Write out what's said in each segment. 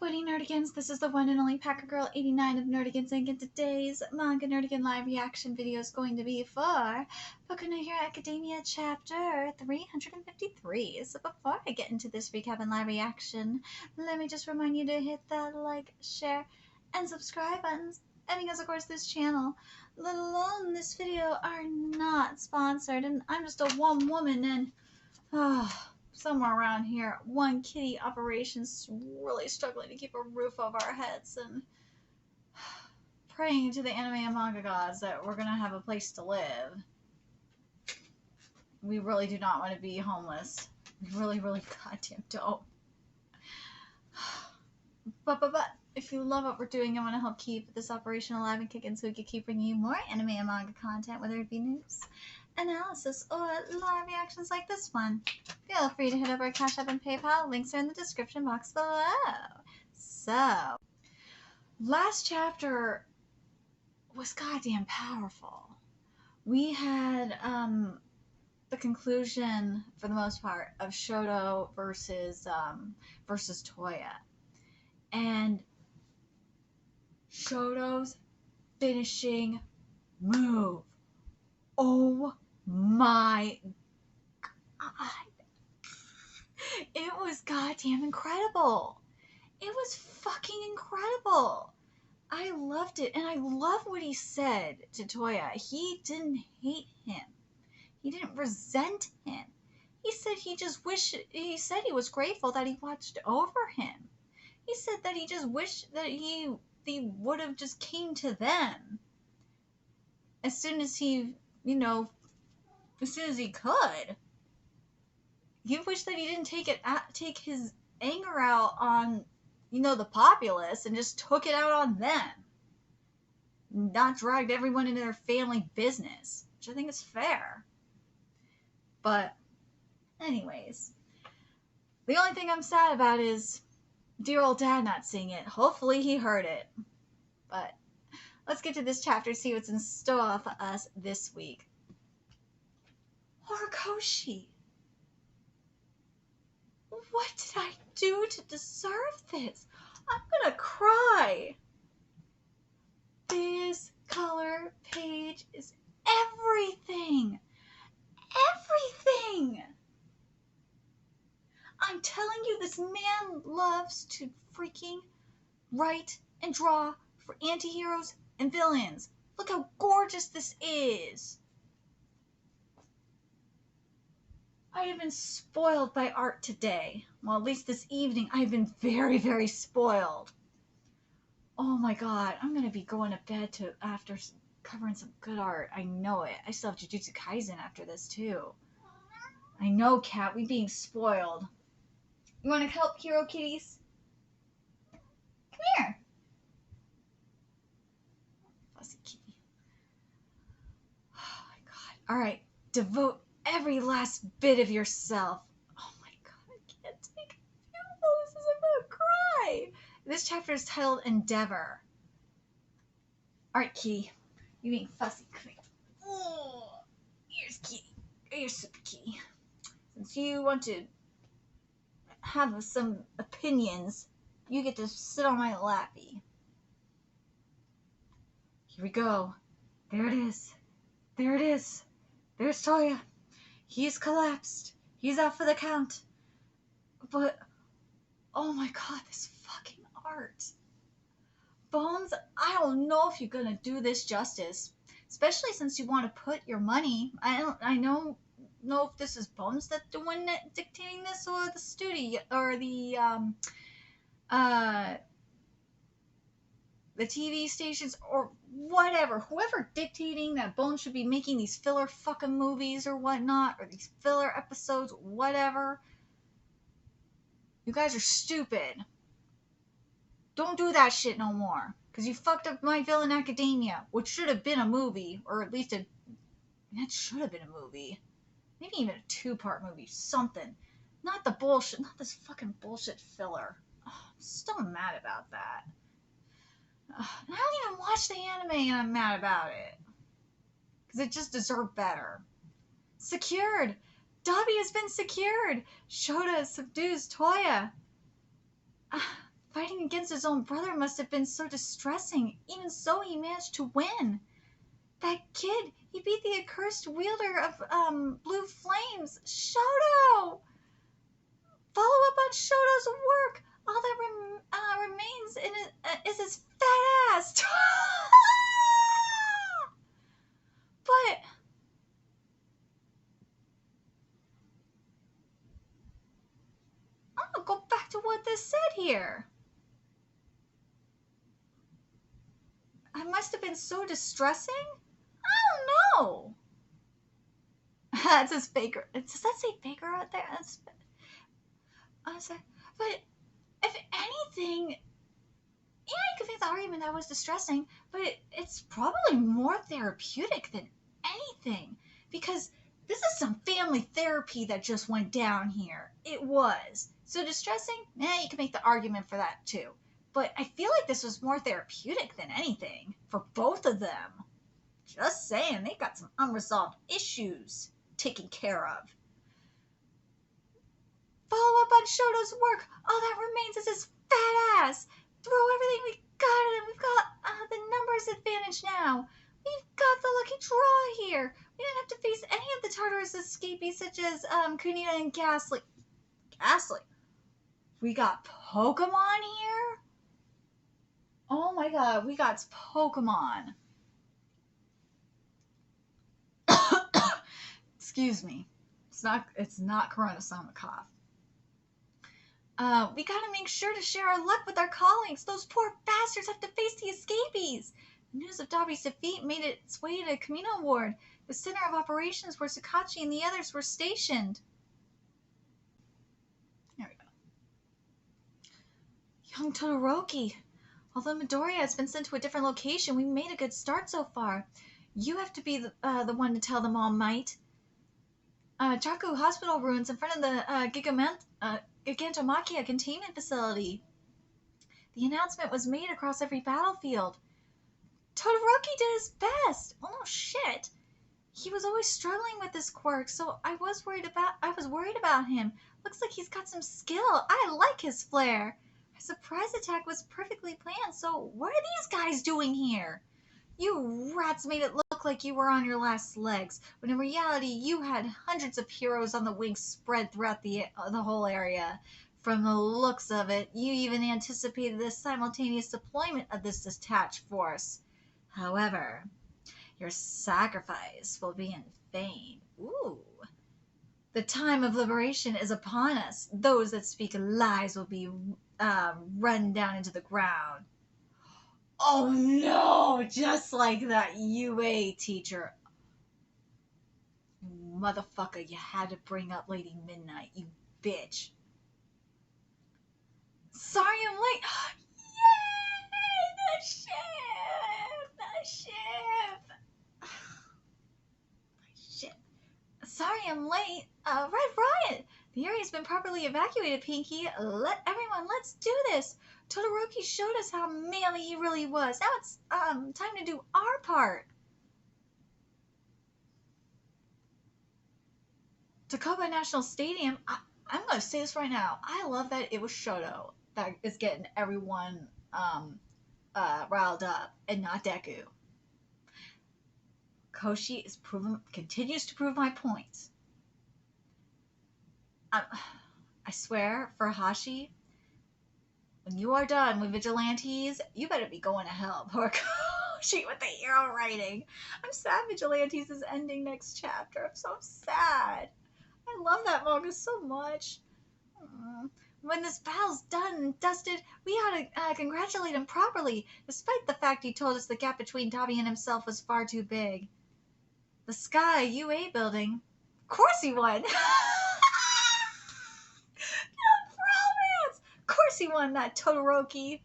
Woody Nerdigans, this is the one and only Packer Girl 89 of Nerdigans Inc. And today's Manga Nerdigan live reaction video is going to be for Boku no Hero Academia chapter 353. So before I get into this recap and live reaction, let me just remind you to hit that like, share, and subscribe buttons. And because of course this channel, let alone this video, are not sponsored, and I'm just a one woman and somewhere around here, one kitty operation's really struggling to keep a roof over our heads and praying to the anime and manga gods that we're gonna have a place to live. We really do not want to be homeless. We really goddamn don't. But if you love what we're doing and want to help keep this operation alive and kicking so we can keep bringing you more anime and manga content, whether it be news, analysis, or live reactions like this one, feel free to hit up our Cash App and PayPal. Links are in the description box below. So, last chapter was goddamn powerful. We had the conclusion, for the most part, of Shoto versus Toya. And Shoto's finishing move. Oh my god. It was goddamn incredible. It was fucking incredible. I loved it. And I love what he said to Toya. He didn't hate him. He didn't resent him. He said he said he was grateful that he watched over him. He said that he just wished that he would have just came to them as soon as he, as soon as he could. He wished that he didn't take his anger out on, the populace and just took it out on them. Not dragged everyone into their family business, which I think is fair. But anyways, the only thing I'm sad about is dear old dad not seeing it. Hopefully he heard it. But let's get to this chapter, see what's in store for us this week. Horikoshi, what did I do to deserve this? I'm gonna cry. This color page is everything. Everything. I'm telling you, this man loves to freaking write and draw for anti-heroes and villains. Look how gorgeous this is. I have been spoiled by art today. Well, at least this evening, I've been very spoiled. Oh my god, I'm going to be going to bed after covering some good art. I know it. I still have Jujutsu Kaisen after this, too. I know, Cat. We being spoiled. You want to help, Hero Kitties? Come here. Fussy kitty. Oh my god. Alright. Devote every last bit of yourself. Oh my god. I can't take a few poses. I'm gonna cry. This chapter is titled Endeavor. Alright, kitty. You being fussy. Come here. Oh, here's kitty. Here's super kitty. Since you want to have some opinions, you get to sit on my lappy. Here we go. There it is. There it is. There's Toya. He's collapsed. He's out for the count. But, oh my god, this fucking art. Bones, I don't know if you're gonna do this justice. Especially since you want to put your money. I don't know if this is Bones that's the one dictating this, or the studio, or the TV stations, or whatever. Whoever dictating that Bones should be making these filler fucking movies or whatnot, or these filler episodes, whatever. You guys are stupid. Don't do that shit no more. Because you fucked up My Villain Academia, which should have been a movie, or at least that should have been a movie. Maybe even a 2-part movie, something. Not the bullshit, not this fucking bullshit filler. Oh, I'm still mad about that. I don't even watch the anime and I'm mad about it. Because it just deserved better. Secured! Dabi has been secured! Shota subdues Toya. Fighting against his own brother must have been so distressing. Even so, he managed to win. That kid, he beat the accursed wielder of blue flames, Shoto! Follow up on Shoto's work. All that remains is his fat ass. But I'm gonna go back to what this said here. It must have been so distressing. I don't know. That says Faker. Does that say Faker out there? But if anything, yeah, you could make the argument that was distressing, but it's probably more therapeutic than anything, because this is some family therapy that just went down here. It was. So distressing? You could make the argument for that too. But I feel like this was more therapeutic than anything for both of them. Just saying, they got some unresolved issues taken care of. Follow up on Shoto's work. All that remains is his fat ass. Throw everything we got at him. We've got the numbers advantage now. We've got the lucky draw here. We didn't have to face any of the Tartarus escapees such as Kunita and Ghastly. Ghastly? We got Pokemon here? Oh my god, we got Pokemon. Excuse me. It's not Corona-sama cough. We gotta make sure to share our luck with our colleagues. Those poor bastards have to face the escapees. The news of Dobby's defeat made its way to Kamino Ward, the center of operations where Sakachi and the others were stationed. There we go. Young Todoroki. Although Midoriya has been sent to a different location, we made a good start so far. You have to be the one to tell them All Might. Jaku Hospital ruins in front of the Gigantomachia containment facility. The announcement was made across every battlefield. Todoroki did his best. Oh no, shit. He was always struggling with this quirk, so I was worried about him. Looks like he's got some skill. I like his flair. Our surprise attack was perfectly planned, so what are these guys doing here? You rats made it look like you were on your last legs, when in reality you had hundreds of heroes on the wings spread throughout the whole area. From the looks of it, you even anticipated the simultaneous deployment of this detached force. However, your sacrifice will be in vain. Ooh. The time of liberation is upon us. Those that speak lies will be run down into the ground. Oh no, just like that UA teacher. Motherfucker, you had to bring up Lady Midnight, you bitch. Sorry I'm late. Yay, the ship. Sorry I'm late. Right. The area's been properly evacuated, Pinky. Let's do this. Todoroki showed us how manly he really was. Now it's time to do our part. Takoba National Stadium. I'm gonna say this right now. I love that it was Shoto that is getting everyone riled up and not Deku. Koshi continues to prove my point. I swear, for Hashi, when you are done with Vigilantes, you better be going to hell. Poor Koshi with the hero writing. I'm sad Vigilantes is ending next chapter. I'm so sad. I love that manga so much. When this battle's done and dusted, we ought to congratulate him properly, despite the fact he told us the gap between Dobby and himself was far too big. The Sky UA building. Of course he won! Of course he won, that Todoroki.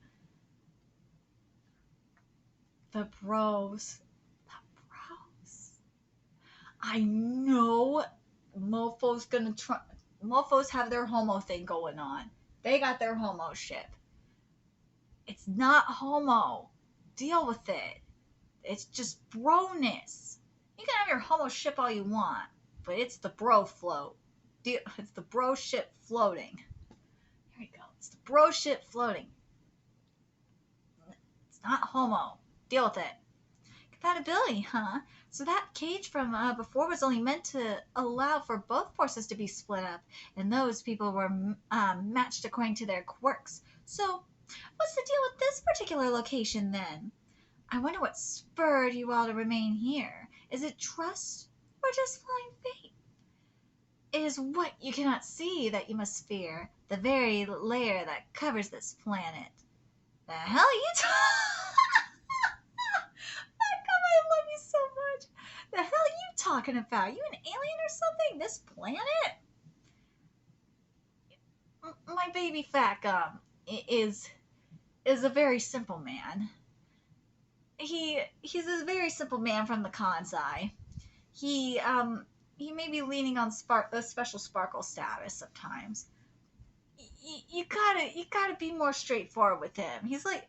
The bros. I know Mofo's gonna try. Mofos have their homo thing going on. They got their homo ship. It's not homo. Deal with it. It's just broness. You can have your homo ship all you want, but it's the bro float. It's the bro ship floating. Here we go. It's the bro ship floating. It's not homo. Deal with it. Compatibility, huh? So that cage from before was only meant to allow for both forces to be split up, and those people were matched according to their quirks. So, what's the deal with this particular location then? I wonder what spurred you all to remain here. Is it trust or just blind fate? It is what you cannot see that you must fear, the very layer that covers this planet. The hell are you I love you so much. The hell are you talking about? You an alien or something? This planet? My baby fat gum is a very simple man. He's a very simple man from the Kansai. He may be leaning on a special sparkle status sometimes. You gotta be more straightforward with him. He's a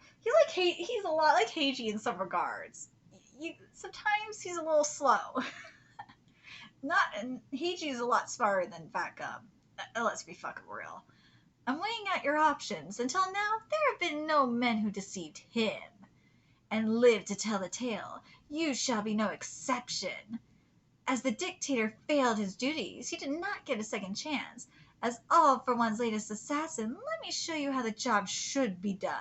lot like Heiji in some regards. Sometimes he's a little slow. Not Heiji's a lot smarter than Fat Gum. Let's be fucking real. I'm weighing out your options. Until now, there have been no men who deceived him and lived to tell the tale. You shall be no exception. As the dictator failed his duties, he did not get a second chance. As all for one's latest assassin, let me show you how the job should be done.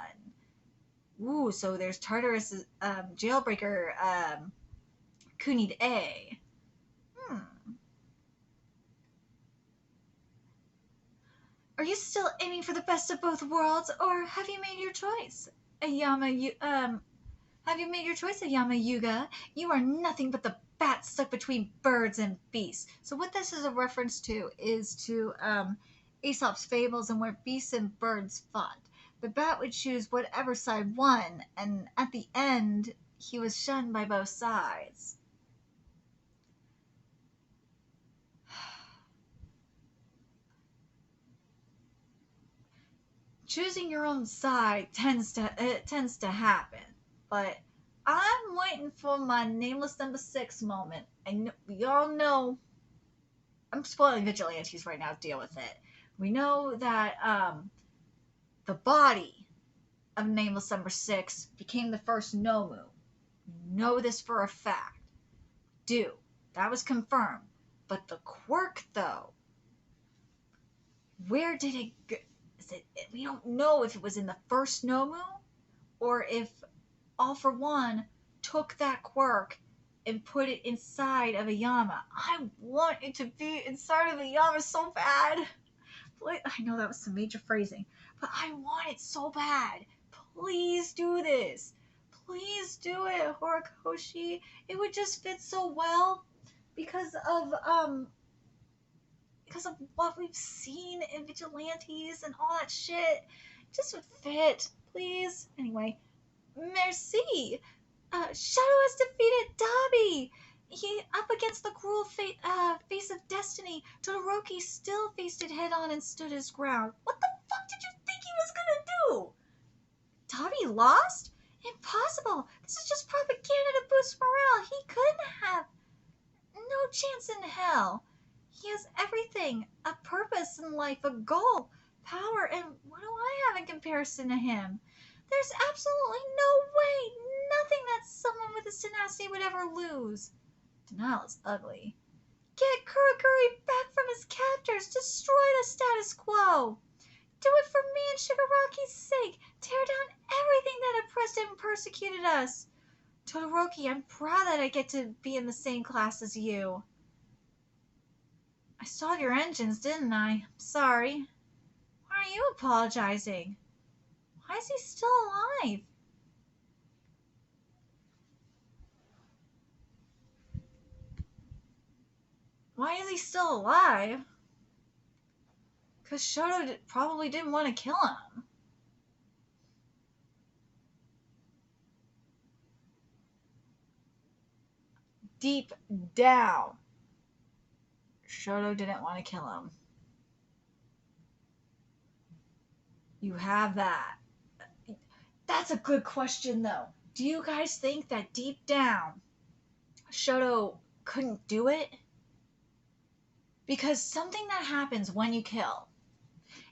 Ooh, so there's Tartarus jailbreaker Kunid A. Are you still aiming for the best of both worlds, or have you made your choice? Have you made your choice, Ayama Yuga? You are nothing but the bat stuck between birds and beasts. So what this is a reference to is to Aesop's fables and where beasts and birds fought. The bat would choose whatever side won, and at the end, he was shunned by both sides. Choosing your own side tends to happen, but I'm waiting for my nameless number 6 moment. And we all know I'm spoiling Vigilantes right now. Deal with it. We know that the body of nameless number 6 became the first Nomu. We know this for a fact. That was confirmed. But the quirk, though, where did it go? We don't know if it was in the first Nomu or if All for One took that quirk and put it inside of a Yama. I want it to be inside of a Yama so bad. I know that was some major phrasing, but I want it so bad. Please do this. Please do it, Horikoshi. It would just fit so well because of what we've seen in Vigilantes and all that shit. It just would fit. Please. Anyway. Merci. Shadow has defeated Dabi. He up against the cruel face of destiny. Todoroki still faced it head on and stood his ground. What the fuck did you think he was gonna do? Dabi lost? Impossible. This is just propaganda to boost morale. He couldn't have. No chance in hell. He has everything. A purpose in life, a goal, power, and what do I have in comparison to him? There's absolutely no way, nothing that someone with his tenacity would ever lose. Denial is ugly. Get Kuroguri back from his captors. Destroy the status quo. Do it for me and Shigaraki's sake. Tear down everything that oppressed and persecuted us. Todoroki, I'm proud that I get to be in the same class as you. I saw your engines, didn't I? I'm sorry. Why are you apologizing? Why is he still alive? Why is he still alive? Because Shoto probably didn't want to kill him. Deep down, Shoto didn't want to kill him. You have that. That's a good question, though. Do you guys think that deep down, Shoto couldn't do it? Because something that happens when you kill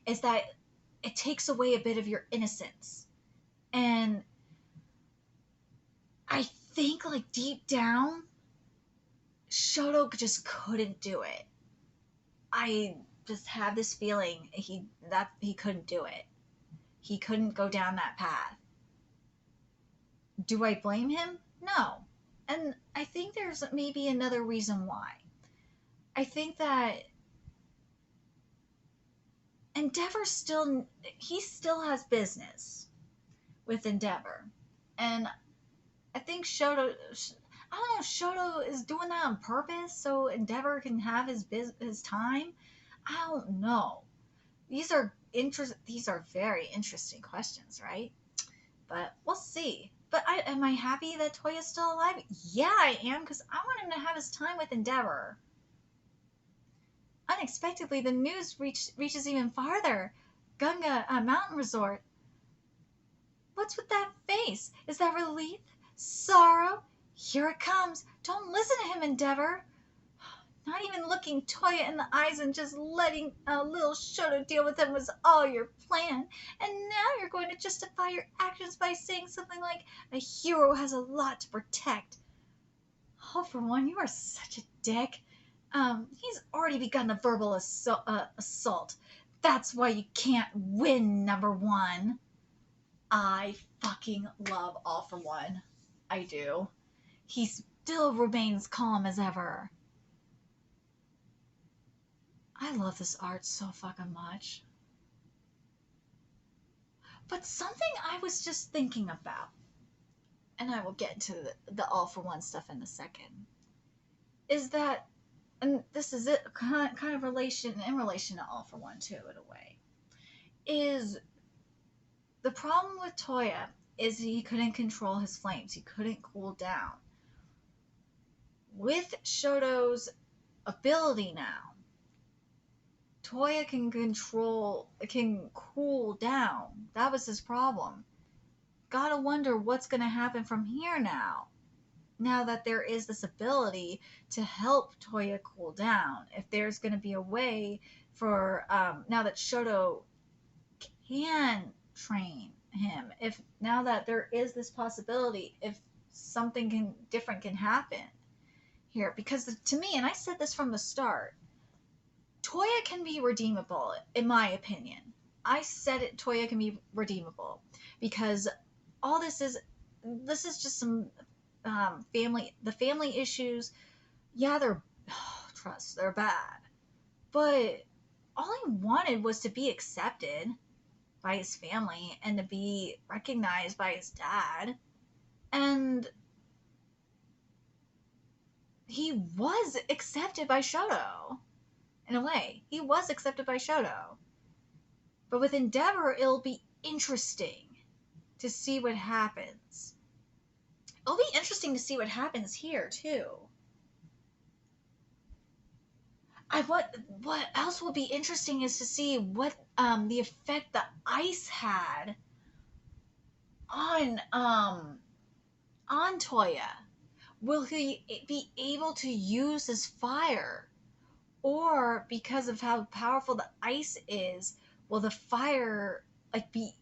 is that it takes away a bit of your innocence. And I think like deep down, Shoto just couldn't do it. I just have this feeling he couldn't do it. He couldn't go down that path. Do I blame him? No. And I think there's maybe another reason why. I think that Endeavor he still has business with Endeavor. And I think I don't know, Shoto is doing that on purpose so Endeavor can have his time. I don't know. These are very interesting questions, right? But we'll see. But am I happy that Toya's still alive? Yeah, I am, because I want him to have his time with Endeavor. Unexpectedly, the news reaches even farther. Gunga Mountain Resort. What's with that face? Is that relief? Sorrow? Here it comes. Don't listen to him, Endeavor. Not even looking Toya in the eyes and just letting a little Shoto deal with him was all your plan. And now you're going to justify your actions by saying something like, a hero has a lot to protect. Oh, for one, you are such a dick. He's already begun the verbal assault. That's why you can't win, number one. I fucking love All for One. I do. He still remains calm as ever. I love this art so fucking much. But something I was just thinking about, and I will get into the All for One stuff in a second, is that, and this is it, kind of in relation to All for One too, in a way, is the problem with Toya is he couldn't control his flames. He couldn't cool down. With Shoto's ability now, Toya can cool down. That was his problem. Gotta wonder what's gonna happen from here now. Now that there is this ability to help Toya cool down. If there's gonna be a way for, now that Shoto can train him, if now that there is this possibility, if something different can happen here. Because to me, and I said this from the start, Toya can be redeemable, in my opinion. I said it, Toya can be redeemable. Because all this is just some the family issues. Yeah, they're bad. But all he wanted was to be accepted by his family and to be recognized by his dad. And he was accepted by Shoto. In a way, he was accepted by Shoto. But with Endeavor, it'll be interesting to see what happens. It'll be interesting to see what happens here, too. What else will be interesting is to see what the effect the ice had on Toya. Will he be able to use his fire? Or because of how powerful the ice is, will the fire like be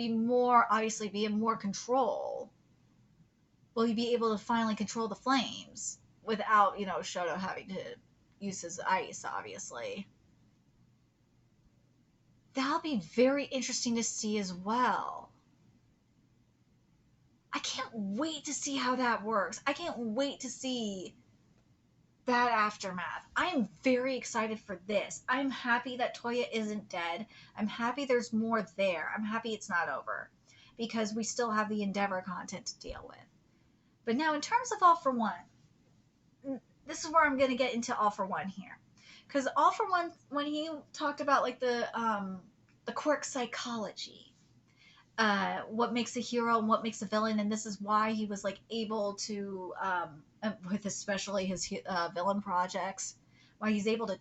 more, obviously be in more control? Will he be able to finally control the flames without, Shoto having to use his ice, obviously? That'll be very interesting to see as well. I can't wait to see how that works. I can't wait to see that aftermath. I'm very excited for this. I'm happy that Toya isn't dead. I'm happy there's more there. I'm happy it's not over. Because we still have the Endeavor content to deal with. But now, in terms of All for One, this is where I'm going to get into All for One here. Because All for One, when he talked about like the quirk psychology, what makes a hero and what makes a villain, and this is why he was like able to, with especially his villain projects, why he's able to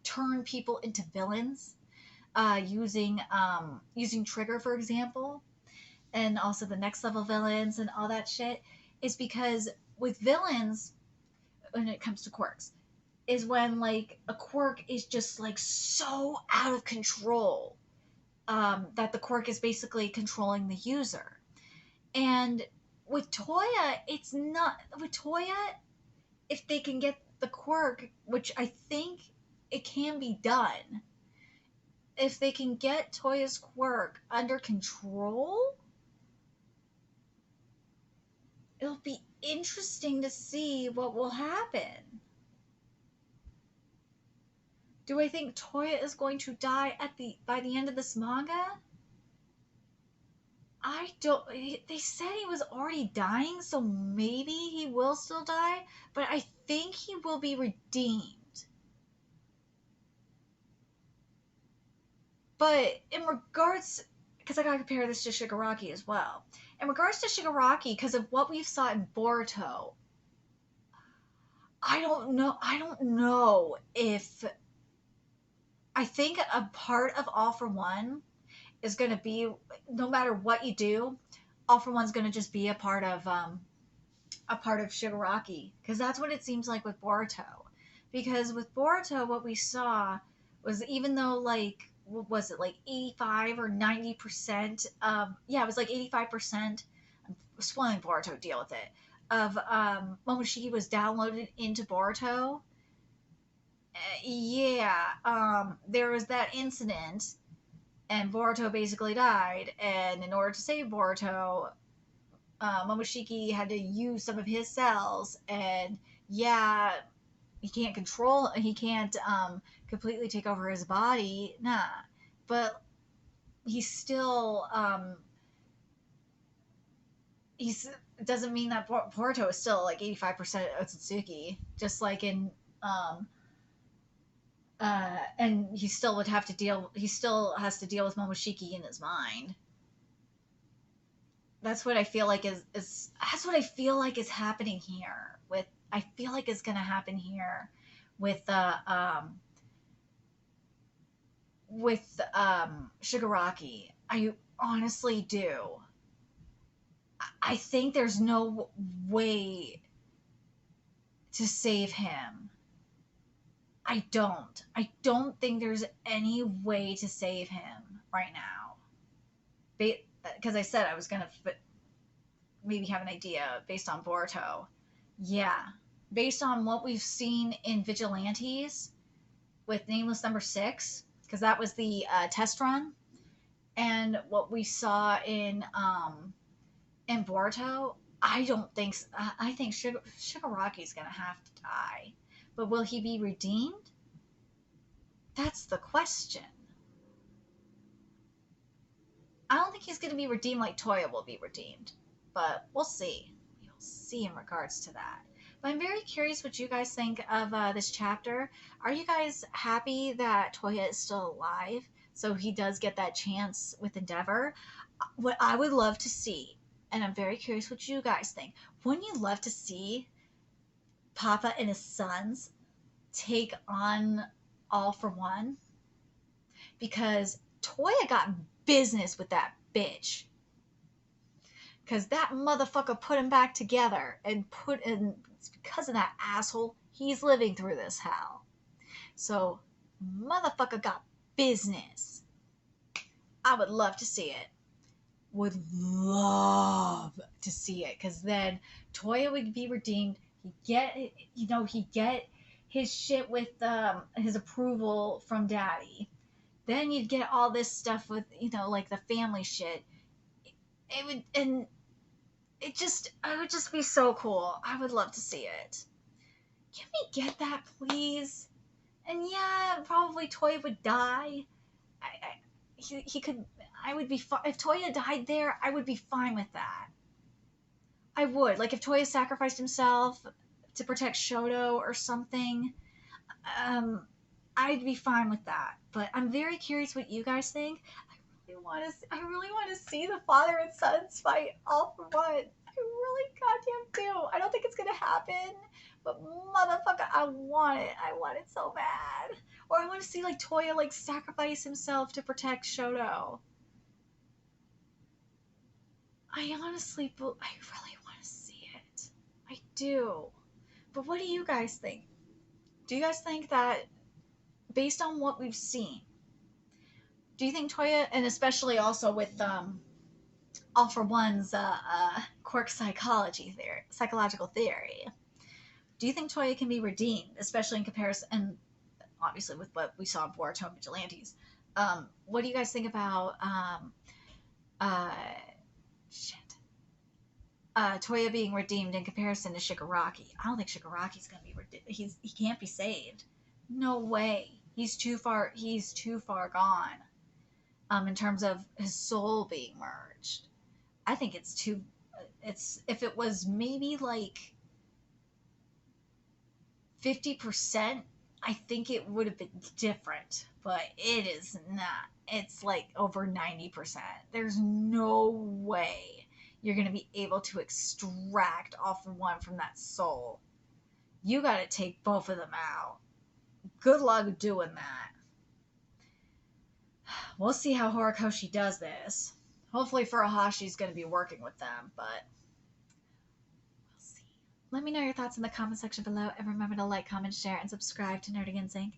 turn people into villains, using Trigger, for example, and also the next level villains and all that shit, is because with villains, when it comes to quirks, is when like a quirk is just like so out of control, that the quirk is basically controlling the user. And with Toya, it's not with Toya. If they can get the quirk, which I think it can be done, if they can get Toya's quirk under control, it'll be interesting to see what will happen. Do I think Toya is going to die at the by the end of this manga? I don't. They said he was already dying, so maybe he will still die, but I think he will be redeemed. But in regards, because I gotta compare this to Shigaraki as well. In regards to Shigaraki, because of what we've saw in Boruto, I don't know. I don't know if I think a part of All for One is going to be, no matter what you do, All for One's going to just be a part of Shigaraki, because that's what it seems like with Boruto. Because with Boruto, what we saw was, even though, like, what was it, like 85 or 90% of, yeah, it was like 85%, I'm spoiling Boruto, deal with it, of Momoshiki was downloaded into Boruto. Yeah, there was that incident, and Boruto basically died, and in order to save Boruto, Momoshiki had to use some of his cells, and yeah, he can't completely take over his body, nah, but he's still, he's, it doesn't mean that Boruto is still like 85% Otsutsuki, just like in, and he still would have to deal, he still has to deal with Momoshiki in his mind. That's what I feel like is that's what I feel like is happening here with, I feel like is going to happen here with Shigaraki. I honestly do. I think there's no way to save him. I don't think there's any way to save him right now. Because I said I was going to maybe have an idea based on Boruto. Yeah. Based on what we've seen in Vigilantes with Nameless Number 6, because that was the test run, and what we saw in Boruto, I don't think. I think Shigaraki's gonna have to die, but will he be redeemed? That's the question. I don't think he's gonna be redeemed like Toya will be redeemed, but we'll see. We'll see in regards to that. But I'm very curious what you guys think of this chapter. Are you guys happy that Toya is still alive? So he does get that chance with Endeavor. What I would love to see, and I'm very curious what you guys think. Wouldn't you love to see Papa and his sons take on All for One? Because Toya got business with that bitch. Because that motherfucker put him back together, and put in, because of that asshole, he's living through this hell. So, motherfucker got business. I would love to see it. Would love to see it, because then Toya would be redeemed. He'd get his shit with his approval from Daddy. Then you'd get all this stuff with, like the family shit. It would, and it would just be so cool. I would love to see it. Can we get that, please? And yeah, probably Toya would die. He could. I would be if Toya died there. I would be fine with that. I would, like, if Toya sacrificed himself to protect Shoto or something. I'd be fine with that. But I'm very curious what you guys think. I really want to see the father and sons fight All for One. I really goddamn do. I don't think it's gonna happen, but motherfucker, I want it. I want it so bad. Or I want to see, like, Toya, like, sacrifice himself to protect Shoto. I really want to see it. I do. But what do you guys think? Do you guys think that, based on what we've seen, do you think Toya, and especially also with All for One's quirk psychological theory. Do you think Toya can be redeemed, especially in comparison, and obviously with what we saw in Boruto and Vigilantes? What do you guys think about uh, shit, Toya being redeemed in comparison to Shigaraki? I don't think Shigaraki's gonna be redeemed. He can't be saved. No way. He's too far. He's too far gone. In terms of his soul being merged, I think it's too. It's if it was maybe like 50%, I think it would have been different, but it is not. It's like over 90%. There's no way you're going to be able to extract all for one from that soul. You got to take both of them out. Good luck doing that. We'll see how Horikoshi does this. Hopefully, Furahashi's going to be working with them, but let me know your thoughts in the comment section below, and remember to like, comment, share, and subscribe to Nerdigans Inc.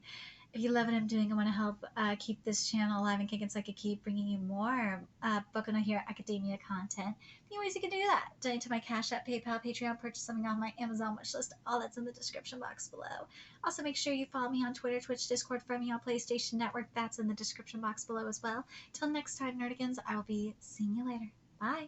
If you love what I'm doing and want to help keep this channel alive and kicking so I can keep bringing you more Boku no Hero Academia content, the ways you can do that: donate to my Cash App, PayPal, Patreon, purchase something on my Amazon wishlist, all that's in the description box below. Also, make sure you follow me on Twitter, Twitch, Discord, friend me on PlayStation Network, that's in the description box below as well. Till next time, Nerdigans, I will be seeing you later. Bye!